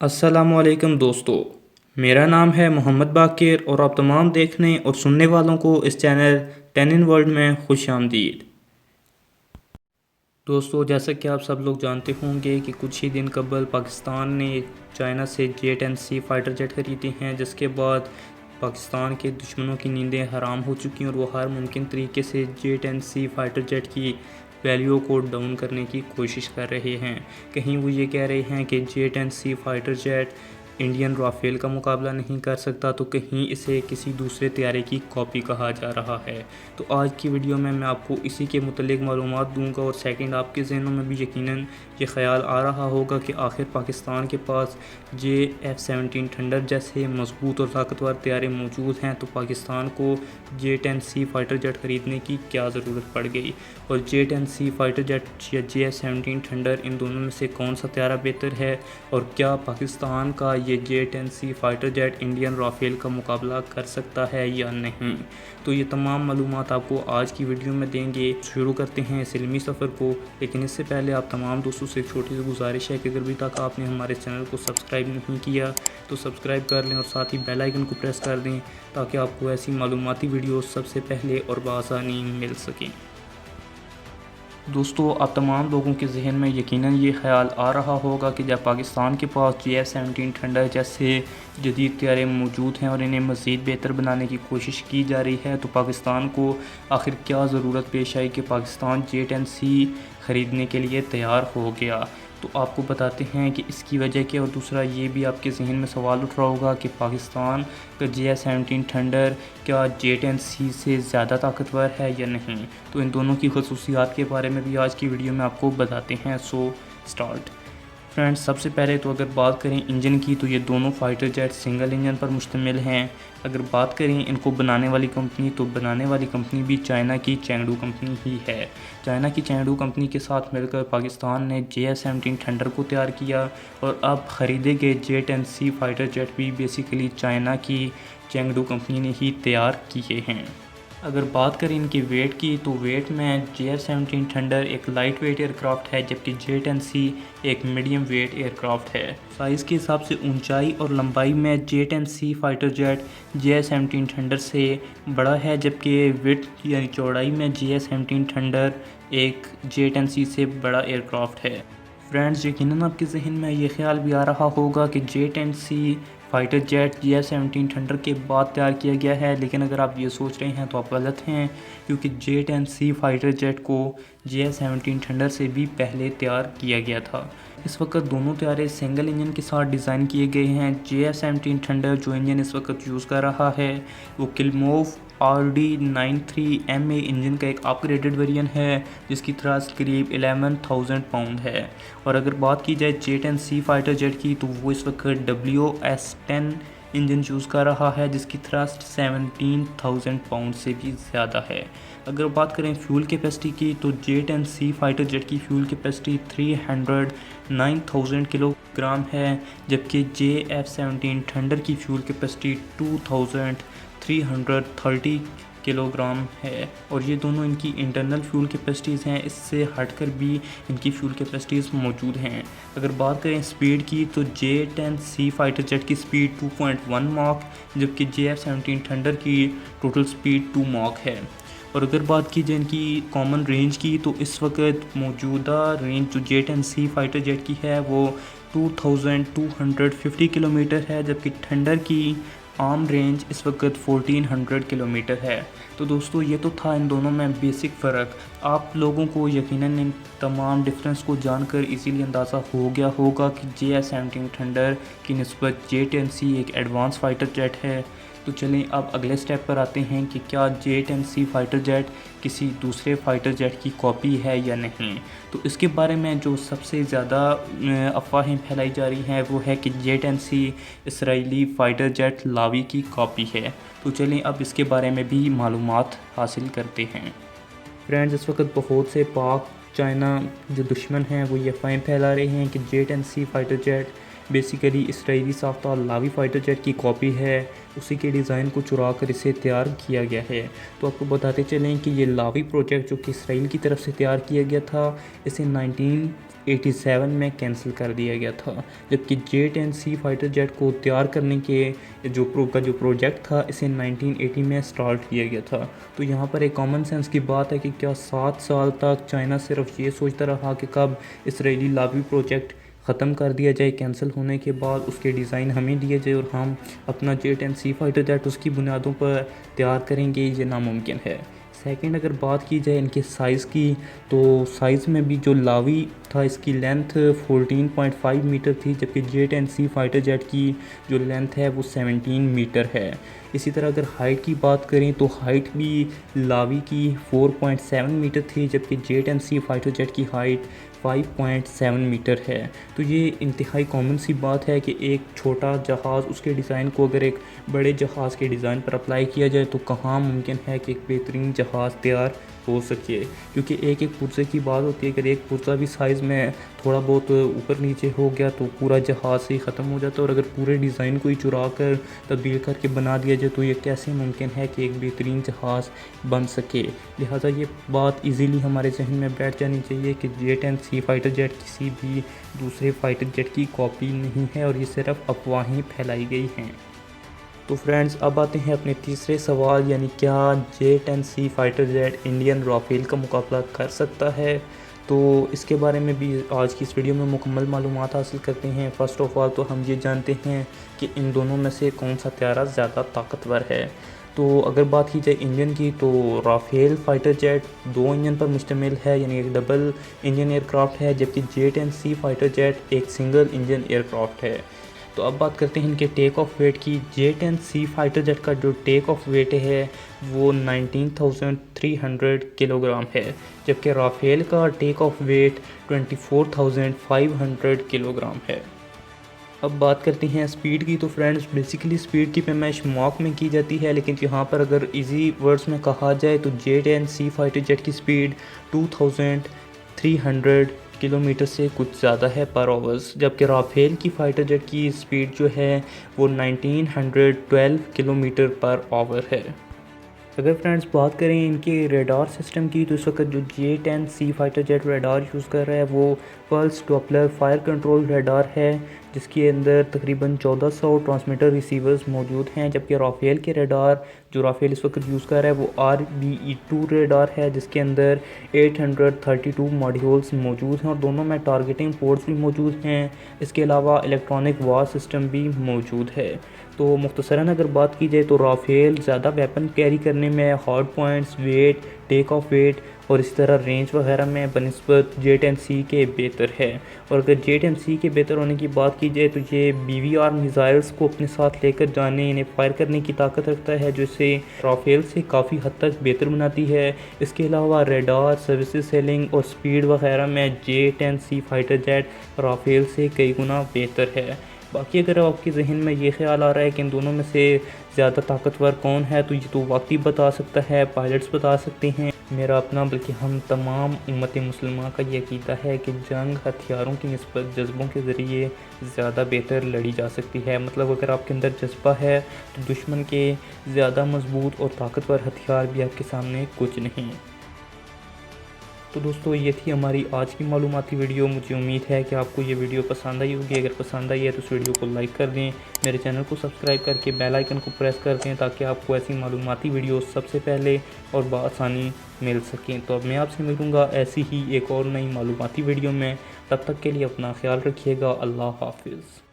अस्सलामुअलैकुम दोस्तों, मेरा नाम है मोहम्मद बाकिर और आप तमाम देखने और सुनने वालों को इस चैनल 10 इन वर्ल्ड में खुश आमदीद। दोस्तों, जैसा कि आप सब लोग जानते होंगे कि कुछ ही दिन कबल पाकिस्तान ने चाइना से J-10C फाइटर जेट खरीदे हैं, जिसके बाद पाकिस्तान के दुश्मनों की नींदें हराम हो चुकी हैं और वो हर मुमकिन तरीके से J-10C फाइटर जेट की वैल्यू को डाउन करने की कोशिश कर रहे हैं। कहीं वो ये कह रहे हैं कि J-10C fighter jet Indian Rafale का मुकाबला नहीं कर सकता, तो कहीं इसे किसी दूसरे तैयारे की कॉपी कहा जा रहा है। तो आज की वीडियो में मैं आपको इसी के मुतल्लिक मालूमात दूंगा और सेकंड, आपके ज़हनों में भी यकीनन ये ख्याल आ रहा होगा कि आखिर पाकिस्तान के पास F-17 थंडर जैसे मजबूत और ताकतवर तैयारे मौजूद हैं, तो पाकिस्तान को J-10C फाइटर जेट ख़रीदने की क्या ज़रूरत पड़ गई और J-10C फाइटर जेट या F-17 थंडर, इन दोनों में से कौन सा तैयारा बेहतर है और क्या पाकिस्तान का ये J-10C fighter jet Indian Rafale का मुकाबला कर सकता है या नहीं। तो ये तमाम मालूमात आपको आज की वीडियो में देंगे। शुरू करते हैं इस इल्मी सफ़र को, लेकिन इससे पहले आप तमाम दोस्तों से एक छोटी सी गुजारिश है कि अगर अभी तक आपने हमारे चैनल को सब्सक्राइब नहीं किया तो सब्सक्राइब कर लें और साथ ही बेल आइकन को प्रेस कर दें ताकि आपको ऐसी मालूमाती वीडियो सबसे पहले और बआसानी मिल सकें। दोस्तों, आप तमाम लोगों के जहन में यकीनन ये ख्याल आ रहा होगा कि जब पाकिस्तान के पास F-17 थंडर जैसे जदीद तैयारे मौजूद हैं और इन्हें मज़ीद बेहतर बनाने की कोशिश की जा रही है, तो पाकिस्तान को आखिर क्या ज़रूरत पेश आई कि पाकिस्तान J-10C ख़रीदने के लिए तैयार हो गया। तो आपको बताते हैं कि इसकी वजह क्या, और दूसरा ये भी आपके जहन में सवाल उठ रहा होगा कि पाकिस्तान का J-17 थंडर क्या J-10C से ज़्यादा ताकतवर है या नहीं। तो इन दोनों की खसूसियात के बारे में भी आज की वीडियो में आपको बताते हैं। So start friends. सबसे पहले तो अगर बात करें इंजन की, तो ये दोनों फाइटर जेट सिंगल इंजन पर मुश्तमिल हैं। अगर बात करें इनको बनाने वाली कंपनी, तो बनाने वाली कंपनी भी चाइना की चेंगडू कंपनी ही है। चाइना की चेंगडू कंपनी के साथ मिलकर पाकिस्तान ने J-17 थंडर को तैयार किया और अब ख़रीदे गए J-10C फाइटर जेट भी बेसिकली चाइना की चेंगडू कंपनी ने ही तैयार किए हैं। अगर बात करें इनकी वेट की, तो वेट में J-17 थंडर एक लाइट वेट एयरक्राफ्ट है, जबकि J-10C एक मीडियम वेट एयरक्राफ्ट है। साइज़ के हिसाब से ऊंचाई और लंबाई में J-10C fighter jet J-17 thunder से बड़ा है, जबकि विड्थ यानी चौड़ाई में J-17 थंडर एक J-10C से बड़ा एयरक्राफ्ट है। फ्रेंड्स, यकीनन आपके जहन में ये ख्याल भी आ रहा होगा कि J-10C fighter jet F-17 thunder के बाद तैयार किया गया है, लेकिन अगर आप ये सोच रहे हैं तो आप गलत हैं, क्योंकि J-10C फाइटर जेट को F-17 थंडर से भी पहले तैयार किया गया था। इस वक्त दोनों तैयारे सिंगल इंजन के साथ डिज़ाइन किए गए हैं। F-17 थंडर जो इंजन इस वक्त यूज़ कर रहा है वो किल्मोव RD93MA इंजन का एक अपग्रेडेड वेरिएंट है, जिसकी थ्रस्ट करीब 11,000 पाउंड है। और अगर बात की जाए J-10C फाइटर जेट की, तो वो इस वक्त WS-10 इंजन यूज़ कर रहा है, जिसकी थ्रस्ट 17,000 पाउंड से भी ज़्यादा है। अगर बात करें फ्यूल कैपेसिटी की, तो J-10C फाइटर जेट की फ्यूल कैपेसिटी 309,000 किलोग्राम है, जबकि F-17 थंडर की फ्यूल कैपेसिटी 2,330 किलोग्राम है। और ये दोनों इनकी इंटरनल फ्यूल कैपेसिटीज़ हैं, इससे हटकर भी इनकी फ्यूल कैपेसिटीज़ मौजूद हैं। अगर बात करें स्पीड की, तो J-10C फाइटर जेट की स्पीड 2.1 मॉक, जबकि F-17 थंडर की टोटल स्पीड 2 मॉक है। और अगर बात की जाए इनकी कॉमन रेंज की, तो इस वक्त मौजूदा रेंज जो J-10C फाइटर जेट की है वो 2250 किलोमीटर है, जबकि थंडर की आम रेंज इस वक्त 1400 किलोमीटर है। तो दोस्तों, ये तो था इन दोनों में बेसिक फ़र्क। आप लोगों को यकीनन इन तमाम डिफरेंस को जानकर इजीली अंदाज़ा हो गया होगा कि J-17 थंडर की निस्बत J-10C एक एडवांस फाइटर जेट है। तो चलें अब अगले स्टेप पर आते हैं कि क्या J-10C फाइटर जेट किसी दूसरे फाइटर जेट की कॉपी है या नहीं। तो इसके बारे में जो सबसे ज़्यादा अफवाहें फैलाई जा रही हैं वो है कि J-10C इसराइली फाइटर जेट लावी की कॉपी है। तो चलें अब इसके बारे में भी मालूमात हासिल करते हैं। फ्रेंड्स, इस वक्त बहुत से पाक चाइना जो दुश्मन हैं वो ये अफवाहें फैला रहे हैं कि J-10C fighter jet basically Israeli साफ्ता लावी फाइटर जेट की कॉपी है, उसी के डिज़ाइन को चुरा कर इसे तैयार किया गया है। तो आपको बताते चलें कि ये लावी प्रोजेक्ट जो कि इसराइल की तरफ से तैयार किया गया था, इसे 1987 में कैंसिल कर दिया गया था, जबकि J-10C फाइटर जेट को तैयार करने के जो प्रोजेक्ट था इसे 1980 में स्टार्ट किया गया था। तो यहाँ पर एक कॉमन सेंस की बात है कि क्या 7 साल तक चाइना सिर्फ ये सोचता रहा कि कब इसराइली लावी प्रोजेक्ट ख़त्म कर दिया जाए, कैंसिल होने के बाद उसके डिज़ाइन हमें दिए जाए और हम अपना J-10C फाइटर जेट उसकी बुनियादों पर तैयार करेंगे, ये नामुमकिन है। सेकंड, अगर बात की जाए इनके साइज़ की, तो साइज़ में भी जो लावी था इसकी लेंथ 14.5 मीटर थी, जबकि J-10C फाइटर जेट की जो लेंथ है वो 17 मीटर है। इसी तरह अगर हाइट की बात करें तो हाइट भी लावी की 4.7 मीटर थी, जबकि J-10C फाइटर जेट की हाइट 5.7 मीटर है। तो ये इंतहाई कॉमन सी बात है कि एक छोटा जहाज़ उसके डिज़ाइन को अगर एक बड़े जहाज़ के डिज़ाइन पर अप्लाई किया जाए तो कहाँ मुमकिन है कि एक बेहतरीन जहाज़ तैयार हो सके, क्योंकि एक पुर्जे की बात होती है। अगर एक पुर्जा भी साइज़ में थोड़ा बहुत ऊपर नीचे हो गया तो पूरा जहाज़ ही ख़त्म हो जाता है, और अगर पूरे डिज़ाइन को ही चुरा कर तब्दील करके बना दिया जाए तो ये कैसे मुमकिन है कि एक बेहतरीन जहाज़ बन सके। लिहाजा ये बात इजीली हमारे जहन में बैठ जानी चाहिए कि J-10C फाइटर जेट किसी भी दूसरे फाइटर जेट की कॉपी नहीं है और ये सिर्फ अफवाहें फैलाई गई हैं। तो फ्रेंड्स, अब आते हैं अपने तीसरे सवाल, यानी क्या J-10C fighter jet Indian Rafale का मुकाबला कर सकता है। तो इसके बारे में भी आज की इस वीडियो में मुकम्मल मालूमात हासिल करते हैं। फ़र्स्ट ऑफ़ ऑल तो हम ये जानते हैं कि इन दोनों में से कौन सा त्यारा ज़्यादा ताकतवर है। तो अगर बात की जाए इंजन की, तो राफेल फाइटर जेट 2 इंजन पर मुश्तमिल है, यानी एक डबल इंजन एयरक्राफ्ट है, जबकि J-10C फाइटर जेट एक सिंगल इंजन एयरक्राफ्ट है। तो अब बात करते हैं इनके टेक ऑफ वेट की। J-10C फाइटर जेट का जो टेक ऑफ वेट है वो 19,300 किलोग्राम है, जबकि राफेल का टेक ऑफ वेट 24,500 किलोग्राम है। अब बात करते हैं स्पीड की। तो फ्रेंड्स, बेसिकली स्पीड की पैमाइश मॉक में की जाती है, लेकिन यहाँ पर अगर इजी वर्ड्स में कहा जाए तो J-10C फाइटर जेट की स्पीड 2300 किलोमीटर से कुछ ज़्यादा है पर आवर्स, जबकि राफेल की फाइटर जेट की स्पीड जो है वो 1912 किलोमीटर पर आवर है। अगर फ्रेंड्स बात करें इनके रेडार सिस्टम की, तो इस वक्त जो J-10C fighter jet radar use कर रहा है वो pulse Doppler fire control radar है, जिसके अंदर तकरीबन 1400 ट्रांसमीटर रिसीवर्स मौजूद हैं, जबकि राफेल के रेडार जो राफेल इस वक्त यूज़ कर रहा है वो RBE-2 रेडार है, जिसके अंदर 832 मॉड्यूल्स मौजूद हैं और दोनों में टारगेटिंग पोर्ट्स भी मौजूद हैं। इसके अलावा इलेक्ट्रॉनिक वार सिस्टम भी मौजूद है। तो मुख्तसरन अगर बात की जाए तो राफेल ज़्यादा वेपन कैरी करने में, hard points, weight, take off weight और इस तरह रेंज वगैरह में बनिस्बत J-10C के बेहतर है। और अगर J-10C के बेहतर होने की बात की जाए तो ये BVR मिसाइल्स को अपने साथ लेकर जाने, इन्हें फायर करने की ताकत रखता है, जो इसे राफेल से काफ़ी हद तक बेहतर बनाती है। इसके अलावा रेडार, सर्विसेज सेलिंग और स्पीड वगैरह में J-10C फाइटर जेट राफेल से कई गुना बेहतर है। बाकी अगर आपके जहन में ये ख्याल आ रहा है कि इन दोनों में से ज़्यादा ताकतवर कौन है, तो ये तो वक्त बता सकता है, पायलट्स बता सकते हैं। मेरा अपना बल्कि हम तमाम उम्मत मुसलमान का ये अक़ीदा है कि जंग हथियारों की निस्बत जज्बों के ज़रिए ज़्यादा बेहतर लड़ी जा सकती है। मतलब अगर आपके अंदर जज्बा है तो दुश्मन के ज़्यादा मजबूत और ताकतवर हथियार भी आपके सामने कुछ नहीं। तो दोस्तों, ये थी हमारी आज की मालूमाती वीडियो। मुझे उम्मीद है कि आपको ये वीडियो पसंद आई होगी। अगर पसंद आई है तो इस वीडियो को लाइक कर दें, मेरे चैनल को सब्सक्राइब करके बेल आइकन को प्रेस कर दें, ताकि आपको ऐसी मालूमाती वीडियो सबसे पहले और बआसानी मिल सकें। तो अब मैं आपसे मिलूँगा ऐसी ही एक और नई मालूमाती वीडियो में। तब तक के लिए अपना ख्याल रखिएगा। अल्लाह हाफिज़।